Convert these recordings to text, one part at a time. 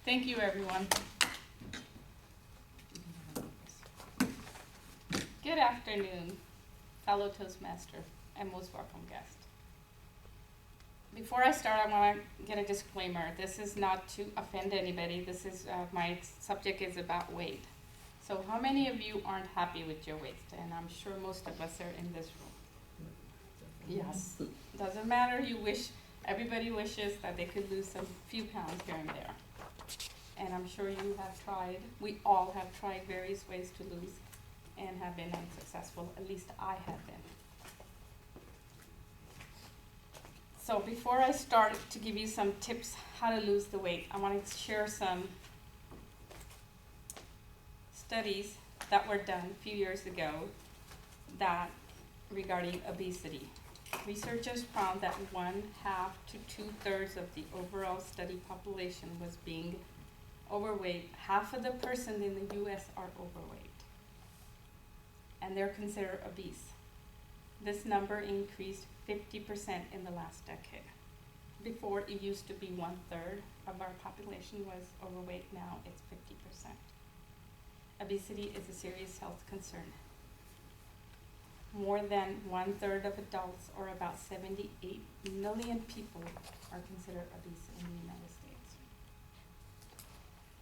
Thank you, everyone. Good afternoon, fellow Toastmaster and most welcome guest. Before I start, I want to get a disclaimer. This is not to offend anybody. This is my subject is about weight. So how many of you aren't happy with your weight? And I'm sure most of us are in this room. Yes. Doesn't matter. Everybody wishes that they could lose some few pounds here and there. And I'm sure you have tried. We all have tried various ways to lose and have been unsuccessful. At least I have been. So before I start to give you some tips how to lose the weight, I want to share some studies that were done a few years ago regarding obesity. Researchers found that 1/2 to 2/3 of the overall study population was being overweight. Half of the persons in the U.S. are overweight, and they're considered obese. This number increased 50% in the last decade. Before, it used to be 1/3 of our population was overweight. Now it's 50%. Obesity is a serious health concern. More than 1/3 of adults, or about 78 million people, are considered obese in the United States.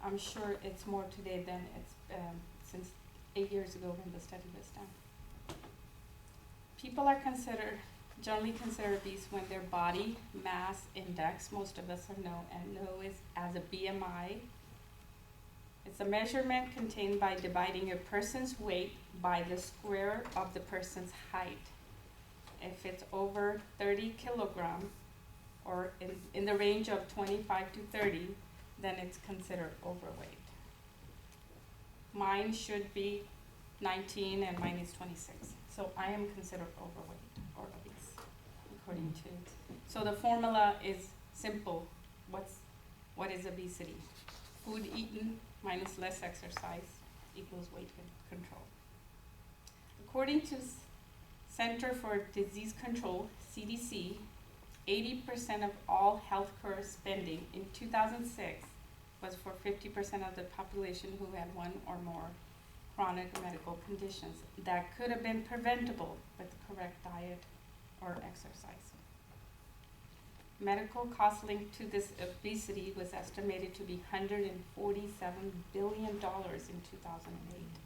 I'm sure it's more today than it's since 8 years ago when the study was done. People are generally considered obese when their body mass index, most of us know is as a BMI. It's a measurement contained by dividing a person's weight by the square of the person's height. If it's over 30 kilograms, or in the range of 25 to 30, then it's considered overweight. Mine should be 19 and mine is 26. So I am considered overweight or obese, according to. So the formula is simple. What is obesity? Food eaten minus less exercise equals weight control. According to Center for Disease Control, CDC, 80% of all healthcare spending in 2006 was for 50% of the population who had one or more chronic medical conditions that could have been preventable with the correct diet or exercise. Medical costs linked to this obesity was estimated to be $147 billion in 2008.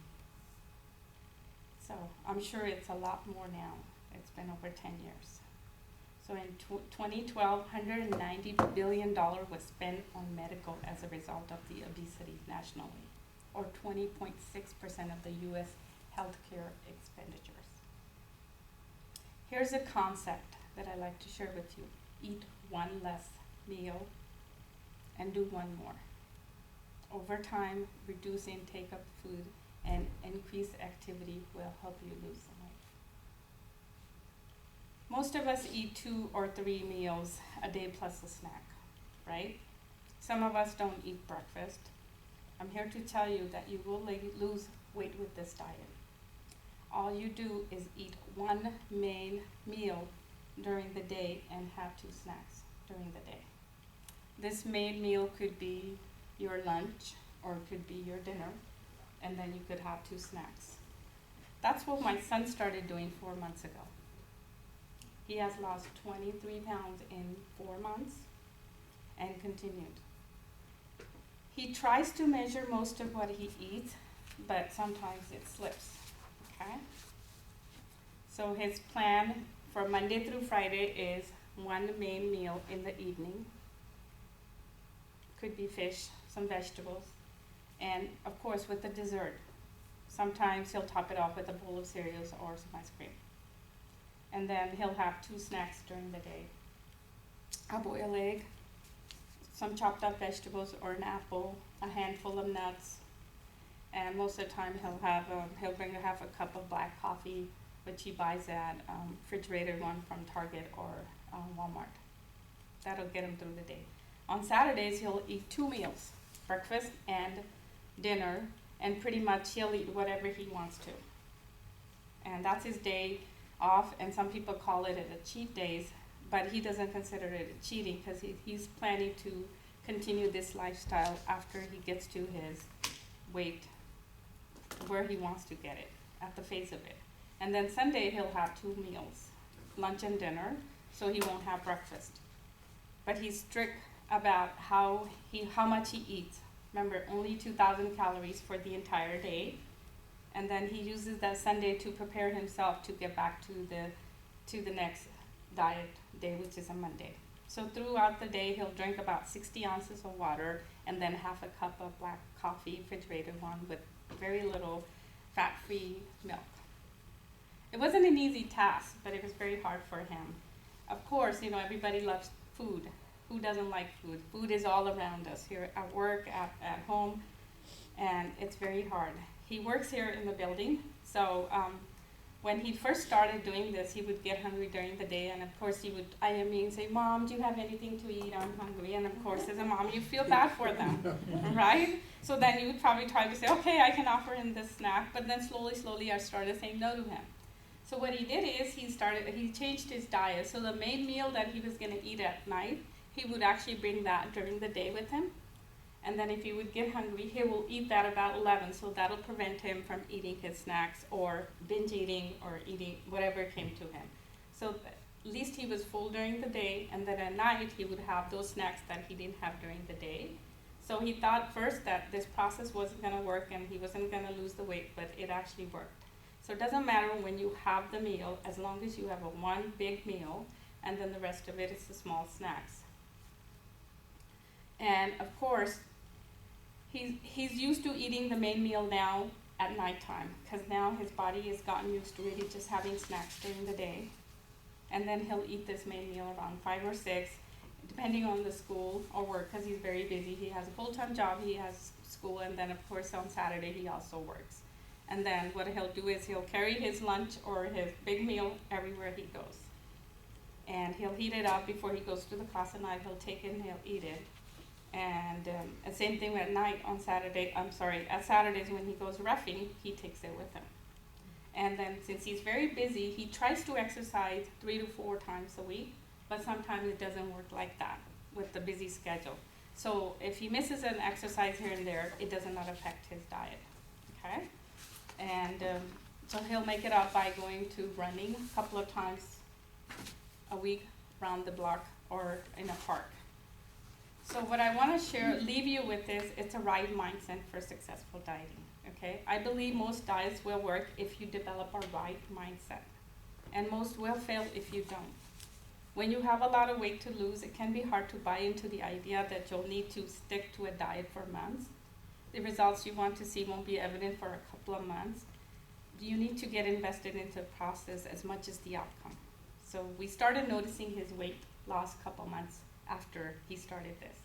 So I'm sure it's a lot more now. It's been over 10 years. So in 2012, $190 billion was spent on medical as a result of the obesity nationally, or 20.6% of the U.S. healthcare expenditures. Here's a concept that I like to share with you. Eat one less meal and do one more. Over time, reduce intake of food and increase activity will help you lose some weight. Most of us eat 2 or 3 meals a day plus a snack, right? Some of us don't eat breakfast. I'm here to tell you that you will lose weight with this diet. All you do is eat one main meal during the day and have 2 snacks during the day. This main meal could be your lunch or it could be your dinner, and then you could have 2 snacks. That's what my son started doing 4 months ago. He has lost 23 pounds in 4 months and continued. He tries to measure most of what he eats, but sometimes it slips, okay? So his plan for Monday through Friday is one main meal in the evening. Could be fish, some vegetables, and of course with the dessert. Sometimes he'll top it off with a bowl of cereals or some ice cream. And then he'll have 2 snacks during the day. A boiled egg, some chopped up vegetables or an apple, a handful of nuts, and most of the time he'll bring a half a cup of black coffee, which he buys at refrigerated one from Target or Walmart. That'll get him through the day. On Saturdays, he'll eat 2 meals, breakfast and dinner, and pretty much he'll eat whatever he wants to. And that's his day off, and some people call it a cheat days, but he doesn't consider it a cheating because he's planning to continue this lifestyle after he gets to his weight where he wants to get it, at the face of it. And then Sunday he'll have 2 meals, lunch and dinner, so he won't have breakfast. But he's strict about how much he eats. Remember, only 2,000 calories for the entire day. And then he uses that Sunday to prepare himself to get back to the next diet day, which is a Monday. So throughout the day, he'll drink about 60 ounces of water and then half a cup of black coffee, refrigerated one, with very little fat-free milk. It wasn't an easy task, but it was very hard for him. Of course, everybody loves food. Who doesn't like food? Food is all around us, here at work, at home, and it's very hard. He works here in the building, so when he first started doing this, he would get hungry during the day, and of course he would eye me and say, "Mom, do you have anything to eat? I'm hungry." And of course, as a mom, you feel bad for them, right? So then you would probably try to say, "Okay, I can offer him this snack," but then slowly I started saying no to him. So what he did is he changed his diet. So the main meal that he was going to eat at night, he would actually bring that during the day with him. And then if he would get hungry, he will eat that about 11, so that'll prevent him from eating his snacks or binge eating or eating whatever came to him. So at least he was full during the day, and then at night he would have those snacks that he didn't have during the day. So he thought first that this process wasn't going to work and he wasn't going to lose the weight, but it actually worked. So it doesn't matter when you have the meal, as long as you have one big meal, and then the rest of it is the small snacks. And of course, he's used to eating the main meal now at nighttime, because now his body has gotten used to it. He's just having snacks during the day. And then he'll eat this main meal around 5 or 6, depending on the school or work, because he's very busy. He has a full-time job, he has school, and then of course on Saturday he also works. And then what he'll do is he'll carry his lunch or his big meal everywhere he goes. And he'll heat it up before he goes to the class at night. He'll take it and he'll eat it. And same thing at night on Saturday, at Saturdays when he goes roughing, he takes it with him. And then since he's very busy, he tries to exercise 3 to 4 times a week, but sometimes it doesn't work like that with the busy schedule. So if he misses an exercise here and there, it does not affect his diet, okay? And so he'll make it up by going to running a couple of times a week around the block or in a park. So what I want to leave you with is, it's a right mindset for successful dieting, okay? I believe most diets will work if you develop a right mindset, and most will fail if you don't. When you have a lot of weight to lose, it can be hard to buy into the idea that you'll need to stick to a diet for months. The results you want to see won't be evident for a couple of months. You need to get invested into the process as much as the outcome. So we started noticing his weight loss a couple months after he started this.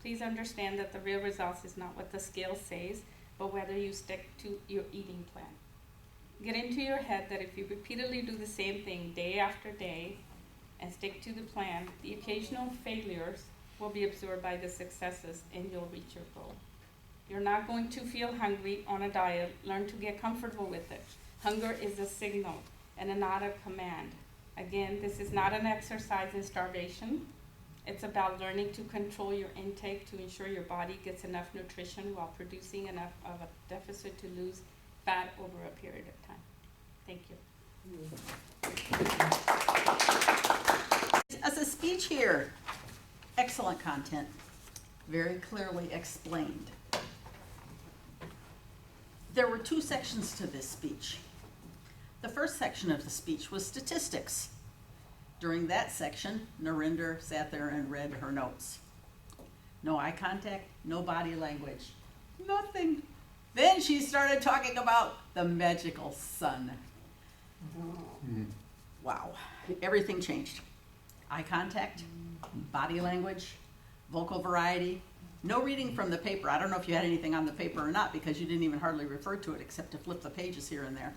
Please understand that the real results is not what the scale says, but whether you stick to your eating plan. Get into your head that if you repeatedly do the same thing day after day and stick to the plan, the occasional failures will be absorbed by the successes and you'll reach your goal. You're not going to feel hungry on a diet. Learn to get comfortable with it. Hunger is a signal and not a command. Again, this is not an exercise in starvation. It's about learning to control your intake to ensure your body gets enough nutrition while producing enough of a deficit to lose fat over a period of time. Thank you. As a speech here, excellent content, very clearly explained. There were 2 sections to this speech. The first section of the speech was statistics. During that section, Narinder sat there and read her notes. No eye contact, no body language, nothing. Then she started talking about the magical sun. Wow, everything changed. Eye contact, body language, vocal variety, no reading from the paper. I don't know if you had anything on the paper or not, because you didn't even hardly refer to it except to flip the pages here and there,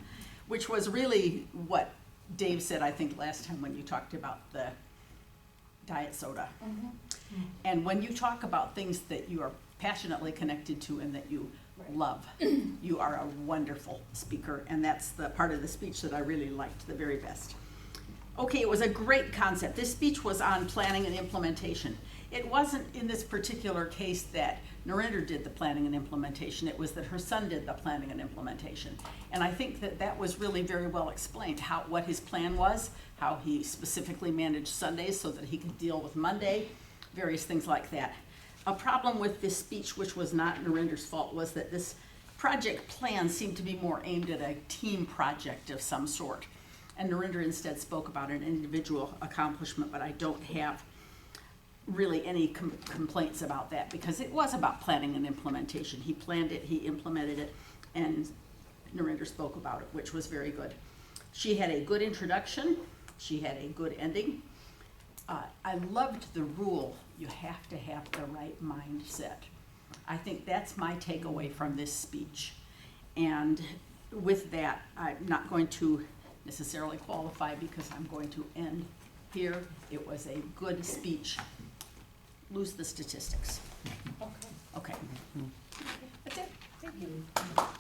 which was really what Dave said, I think, last time when you talked about the diet soda. And when you talk about things that you are passionately connected to and that you love, you are a wonderful speaker, and that's the part of the speech that I really liked the very best. Okay, it was a great concept. This speech was on planning and implementation. It wasn't in this particular case that Narinder did the planning and implementation, it was that her son did the planning and implementation. And I think that that was really very well explained, what his plan was, how he specifically managed Sundays so that he could deal with Monday, various things like that. A problem with this speech, which was not Narinder's fault, was that this project plan seemed to be more aimed at a team project of some sort. And Narinder instead spoke about an individual accomplishment, but I don't have really any complaints about that because it was about planning and implementation. He planned it, he implemented it, and Narinder spoke about it, which was very good. She had a good introduction, she had a good ending. I loved the rule, you have to have the right mindset. I think that's my takeaway from this speech. And with that, I'm not going to necessarily qualify because I'm going to end here. It was a good speech. Lose the statistics. Okay. Okay. That's it. Thank you.